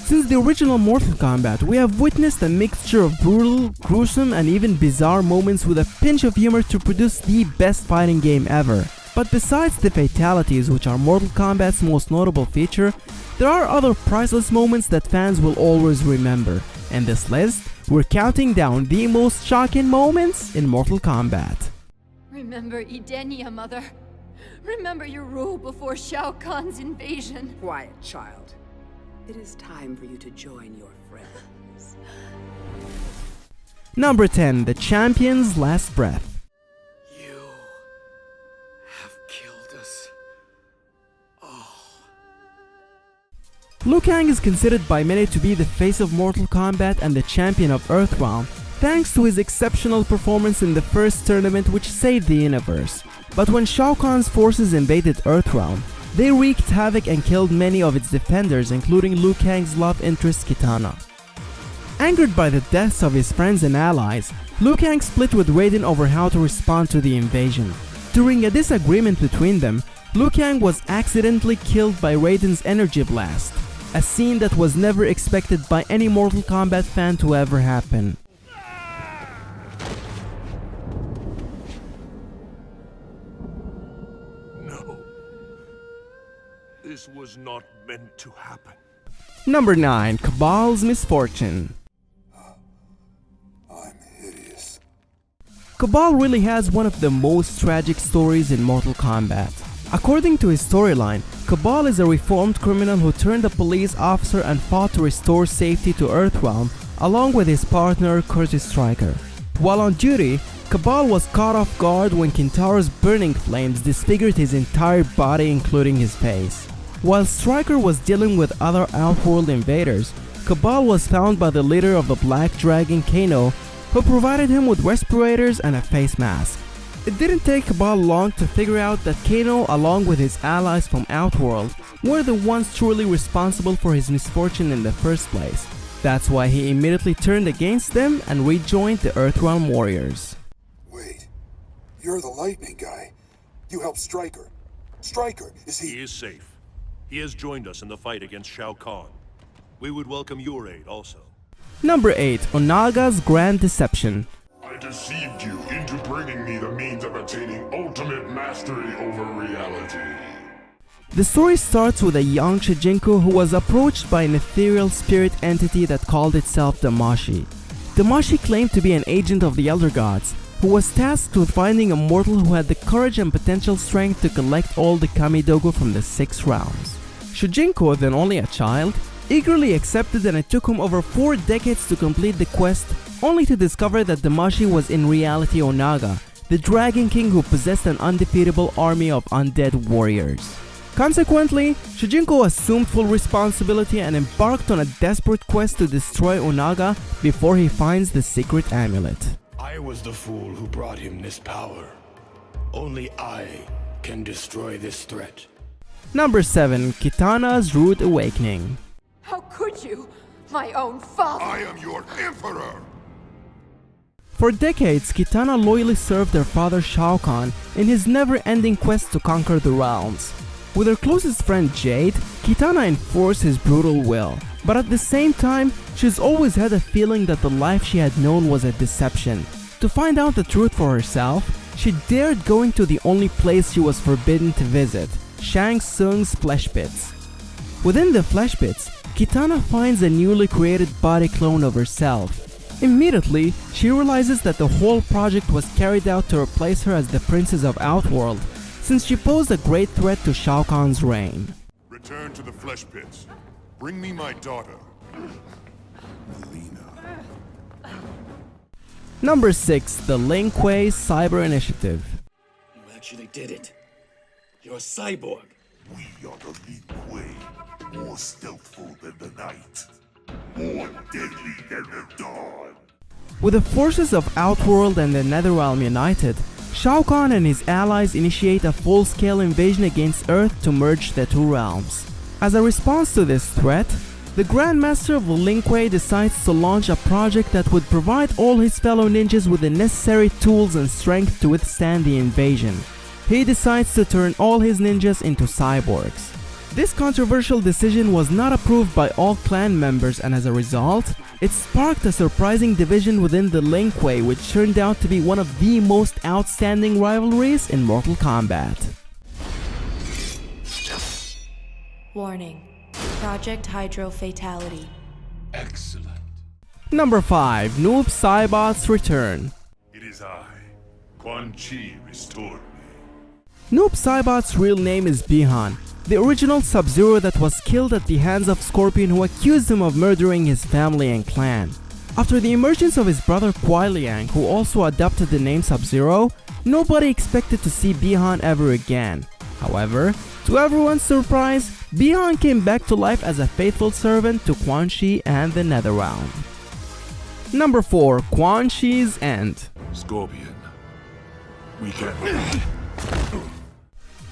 Since the original Mortal Kombat, we have witnessed a mixture of brutal, gruesome, and even bizarre moments with a pinch of humor to produce the best fighting game ever. But besides the fatalities, which are Mortal Kombat's most notable feature, there are other priceless moments that fans will always remember. In this list, we're counting down the most shocking moments in Mortal Kombat. Remember Edenia, Mother. Remember your rule before Shao Kahn's invasion. Quiet, child. It is time for you to join your friends. Number 10. The Champion's Last Breath. You have killed us all. Liu Kang is considered by many to be the face of Mortal Kombat and the champion of Earthrealm, thanks to his exceptional performance in the first tournament which saved the universe. But when Shao Kahn's forces invaded Earthrealm, they wreaked havoc and killed many of its defenders, including Liu Kang's love interest Kitana. Angered by the deaths of his friends and allies, Liu Kang split with Raiden over how to respond to the invasion. During a disagreement between them, Liu Kang was accidentally killed by Raiden's energy blast, a scene that was never expected by any Mortal Kombat fan to ever happen. This was not meant to happen. Number 9. Cabal's Misfortune. I'm hideous. Kabal really has one of the most tragic stories in Mortal Kombat. According to his storyline, Kabal is a reformed criminal who turned a police officer and fought to restore safety to Earthrealm along with his partner Curtis Stryker. While on duty, Kabal was caught off guard when Kintaro's burning flames disfigured his entire body including his face. While Stryker was dealing with other Outworld invaders, Kabal was found by the leader of the Black Dragon, Kano, who provided him with respirators and a face mask. It didn't take Kabal long to figure out that Kano, along with his allies from Outworld, were the ones truly responsible for his misfortune in the first place. That's why he immediately turned against them and rejoined the Earthrealm warriors. Wait, you're the lightning guy. You helped Stryker. Stryker, is he? He is safe. He has joined us in the fight against Shao Kahn. We would welcome your aid also. Number 8. Onaga's Grand Deception. I deceived you into bringing me the means of attaining ultimate mastery over reality. The story starts with a young Shujinko who was approached by an ethereal spirit entity that called itself Damashi. Damashi claimed to be an agent of the Elder Gods, who was tasked with finding a mortal who had the courage and potential strength to collect all the Kamidogo from the 6 realms. Shujinko, then only a child, eagerly accepted, and it took him over 4 decades to complete the quest, only to discover that Damashi was in reality Onaga, the Dragon King who possessed an undefeatable army of undead warriors. Consequently, Shujinko assumed full responsibility and embarked on a desperate quest to destroy Onaga before he finds the secret amulet. I was the fool who brought him this power. Only I can destroy this threat. Number 7. Kitana's Rude Awakening. How could you? My own father! I am your emperor! For decades, Kitana loyally served her father Shao Kahn in his never-ending quest to conquer the realms. With her closest friend Jade, Kitana enforced his brutal will. But at the same time, she's always had a feeling that the life she had known was a deception. To find out the truth for herself, she dared going to the only place she was forbidden to visit, Shang Tsung's Flesh Pits. Within the Flesh Pits, Kitana finds a newly created body clone of herself. Immediately, she realizes that the whole project was carried out to replace her as the princess of Outworld, since she posed a great threat to Shao Kahn's reign. Return to the Flesh Pits. Bring me my daughter, Melina. Number 6. The Lin Kuei Cyber Initiative. You actually did it. You're a cyborg. We are the Lin Kuei, more stealthful than the night, more deadly than the dawn. With the forces of Outworld and the Netherrealm united, Shao Kahn and his allies initiate a full-scale invasion against Earth to merge the 2 realms. As a response to this threat, the Grandmaster of the Lin Kuei decides to launch a project that would provide all his fellow ninjas with the necessary tools and strength to withstand the invasion. He decides to turn all his ninjas into cyborgs. This controversial decision was not approved by all clan members, and as a result, it sparked a surprising division within the Lin Kuei, which turned out to be one of the most outstanding rivalries in Mortal Kombat. Warning. Project Hydro Fatality. Excellent. Number 5. Noob Saibot's return. It is I, Quan Chi, restored me. Noob Saibot's real name is Bihan, the original Sub-Zero that was killed at the hands of Scorpion, who accused him of murdering his family and clan. After the emergence of his brother Kuai Liang, who also adopted the name Sub-Zero, nobody expected to see Bihan ever again. However, to everyone's surprise, Bihan came back to life as a faithful servant to Quan Chi and the Netherrealm. Number 4. Quan Chi's End. Scorpion, we can...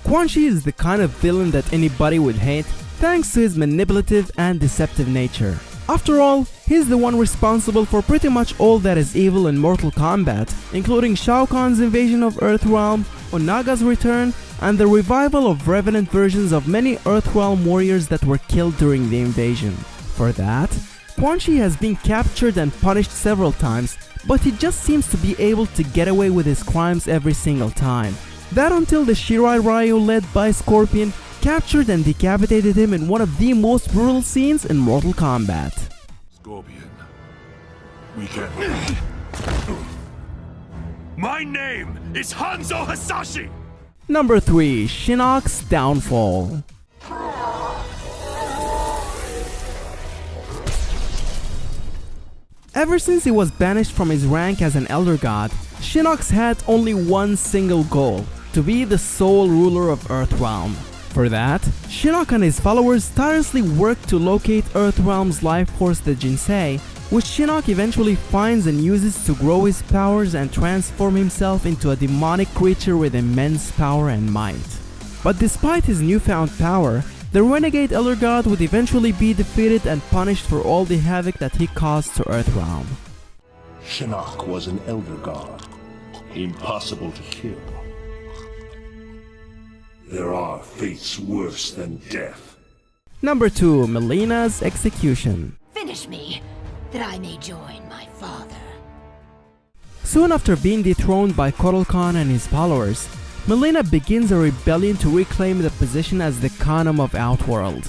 Quan Chi is the kind of villain that anybody would hate, thanks to his manipulative and deceptive nature. After all, he's the one responsible for pretty much all that is evil in Mortal Kombat, including Shao Kahn's invasion of Earthrealm, Onaga's return, and the revival of revenant versions of many Earthrealm warriors that were killed during the invasion. For that, Quan Chi has been captured and punished several times, but he just seems to be able to get away with his crimes every single time. That until the Shirai Ryu led by Scorpion captured and decapitated him in one of the most brutal scenes in Mortal Kombat. Scorpion, we can... My name is Hanzo Hasashi! Number 3. Shinnok's Downfall. Ever since he was banished from his rank as an Elder God, Shinnok's had only one single goal: to be the sole ruler of Earthrealm. For that, Shinnok and his followers tirelessly worked to locate Earthrealm's life force, the Jinsei, which Shinnok eventually finds and uses to grow his powers and transform himself into a demonic creature with immense power and might. But despite his newfound power, the renegade Elder God would eventually be defeated and punished for all the havoc that he caused to Earthrealm. Shinnok was an Elder God, impossible to kill. There are fates worse than death. Number 2. Mileena's Execution. Finish me, that I may join my father. Soon after being dethroned by Kotal Khan and his followers, Mileena begins a rebellion to reclaim the position as the Khanum of Outworld.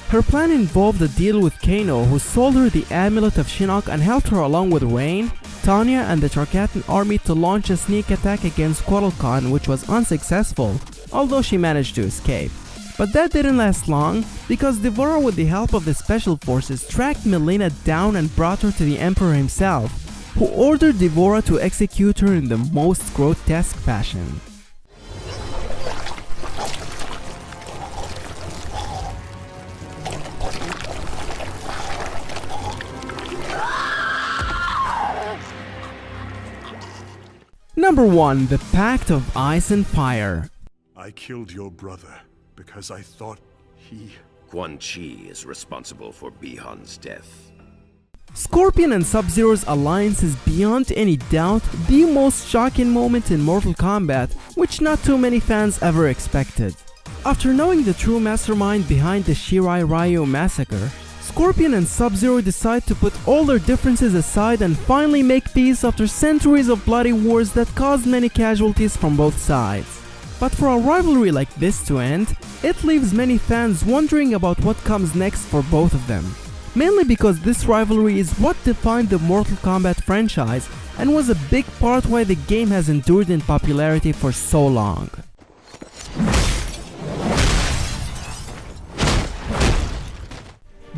Her plan involved a deal with Kano, who sold her the amulet of Shinnok and helped her along with Rain, Tanya and the Tarkatan army to launch a sneak attack against Kotal Khan, which was unsuccessful, although she managed to escape. But that didn't last long, because Devora, with the help of the special forces, tracked Mileena down and brought her to the Emperor himself, who ordered Devora to execute her in the most grotesque fashion. Number 1. The Pact of Ice and Fire. I killed your brother because I thought he... Quan Chi is responsible for Bihan's death. Scorpion and Sub-Zero's alliance is beyond any doubt the most shocking moment in Mortal Kombat, which not too many fans ever expected. After knowing the true mastermind behind the Shirai Ryu massacre, Scorpion and Sub-Zero decide to put all their differences aside and finally make peace after centuries of bloody wars that caused many casualties from both sides. But for a rivalry like this to end, it leaves many fans wondering about what comes next for both of them. Mainly because this rivalry is what defined the Mortal Kombat franchise and was a big part why the game has endured in popularity for so long.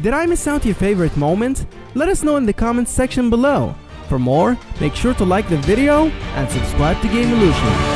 Did I miss out your favorite moment? Let us know in the comments section below. For more, make sure to like the video and subscribe to Game Illusion.